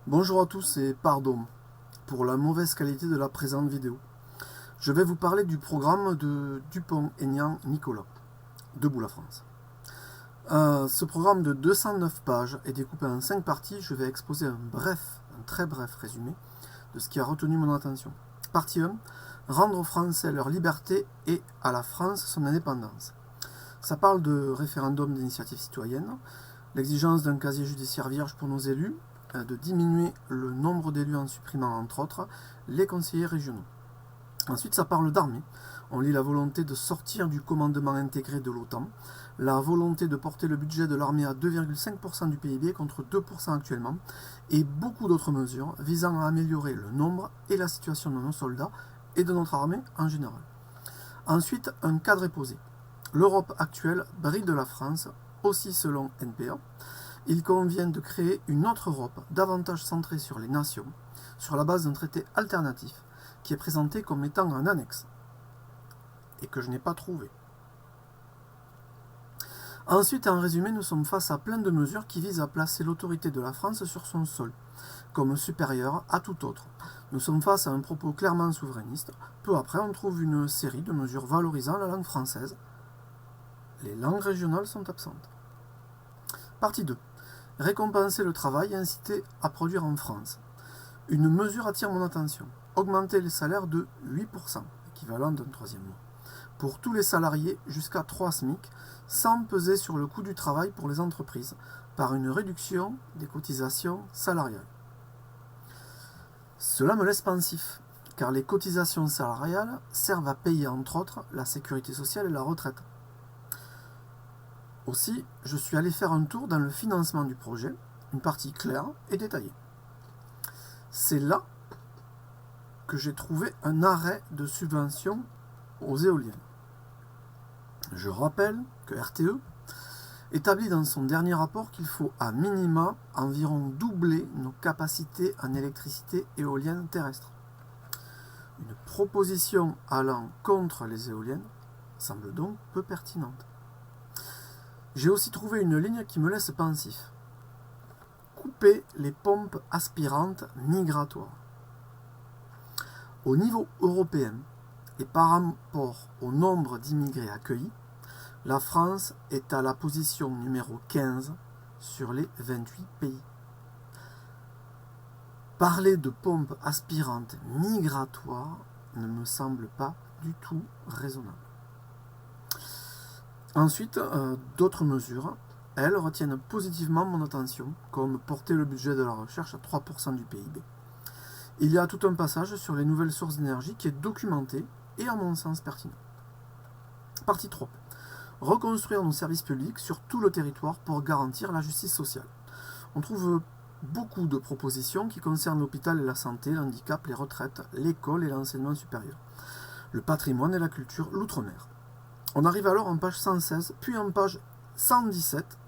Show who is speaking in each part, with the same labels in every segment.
Speaker 1: Bonjour à tous et pardon pour la mauvaise qualité de la présente vidéo. Je vais vous parler du programme de Dupont-Aignan Nicolas, Debout la France. Ce programme de 209 pages est découpé en 5 parties. Je vais exposer un très bref résumé de ce qui a retenu mon attention. Partie 1, rendre aux Français leur liberté et à la France son indépendance. Ça parle de référendum d'initiative citoyenne, l'exigence d'un casier judiciaire vierge pour nos élus, de diminuer le nombre d'élus en supprimant entre autres les conseillers régionaux. Ensuite, ça parle d'armée. On lit la volonté de sortir du commandement intégré de l'OTAN, la volonté de porter le budget de l'armée à 2,5% du PIB contre 2% actuellement, et beaucoup d'autres mesures visant à améliorer le nombre et la situation de nos soldats et de notre armée en général. Ensuite, un cadre est posé. L'Europe actuelle brille de la France, aussi selon NPA. Il convient de créer une autre Europe davantage centrée sur les nations, sur la base d'un traité alternatif qui est présenté comme étant un annexe, et que je n'ai pas trouvé. Ensuite, en résumé, nous sommes face à plein de mesures qui visent à placer l'autorité de la France sur son sol, comme supérieure à tout autre. Nous sommes face à un propos clairement souverainiste. Peu après, on trouve une série de mesures valorisant la langue française. Les langues régionales sont absentes. Partie 2. Récompenser le travail et inciter à produire en France. Une mesure attire mon attention. Augmenter les salaires de 8%, équivalent d'un troisième mois, pour tous les salariés jusqu'à 3 SMIC, sans peser sur le coût du travail pour les entreprises, par une réduction des cotisations salariales. Cela me laisse pensif, car les cotisations salariales servent à payer entre autres la sécurité sociale et la retraite. Aussi, je suis allé faire un tour dans le financement du projet, une partie claire et détaillée. C'est là que j'ai trouvé un arrêt de subvention aux éoliennes. Je rappelle que RTE établit dans son dernier rapport qu'il faut à minima environ doubler nos capacités en électricité éolienne terrestre. Une proposition allant contre les éoliennes semble donc peu pertinente. J'ai aussi trouvé une ligne qui me laisse pensif. Couper les pompes aspirantes migratoires. Au niveau européen et par rapport au nombre d'immigrés accueillis, la France est à la position numéro 15 sur les 28 pays. Parler de pompes aspirantes migratoires ne me semble pas du tout raisonnable. Ensuite, d'autres mesures, elles retiennent positivement mon attention, comme porter le budget de la recherche à 3% du PIB. Il y a tout un passage sur les nouvelles sources d'énergie qui est documenté et à mon sens pertinent. Partie 3. Reconstruire nos services publics sur tout le territoire pour garantir la justice sociale. On trouve beaucoup de propositions qui concernent l'hôpital et la santé, l'handicap, les retraites, l'école et l'enseignement supérieur, le patrimoine et la culture, l'outre-mer. On arrive alors en page 116, puis en page 117.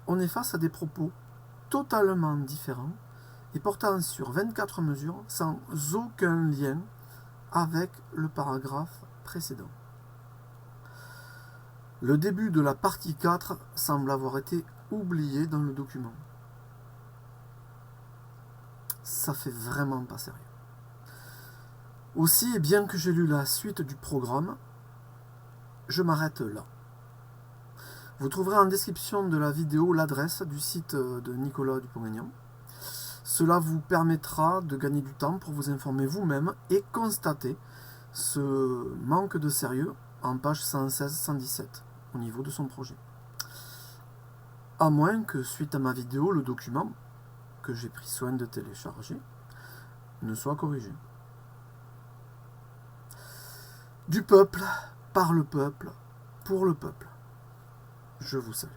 Speaker 1: On est face à des propos totalement différents et portant sur 24 mesures sans aucun lien avec le paragraphe précédent. Le début de la partie 4 semble avoir été oublié dans le document. Ça fait vraiment pas sérieux. Aussi, et bien que j'ai lu la suite du programme, je m'arrête là. Vous trouverez en description de la vidéo l'adresse du site de Nicolas Dupont-Aignan. Cela vous permettra de gagner du temps pour vous informer vous-même et constater ce manque de sérieux en page 116-117 au niveau de son projet. À moins que, suite à ma vidéo, le document que j'ai pris soin de télécharger ne soit corrigé. Du peuple, par le peuple, pour le peuple. Je vous salue.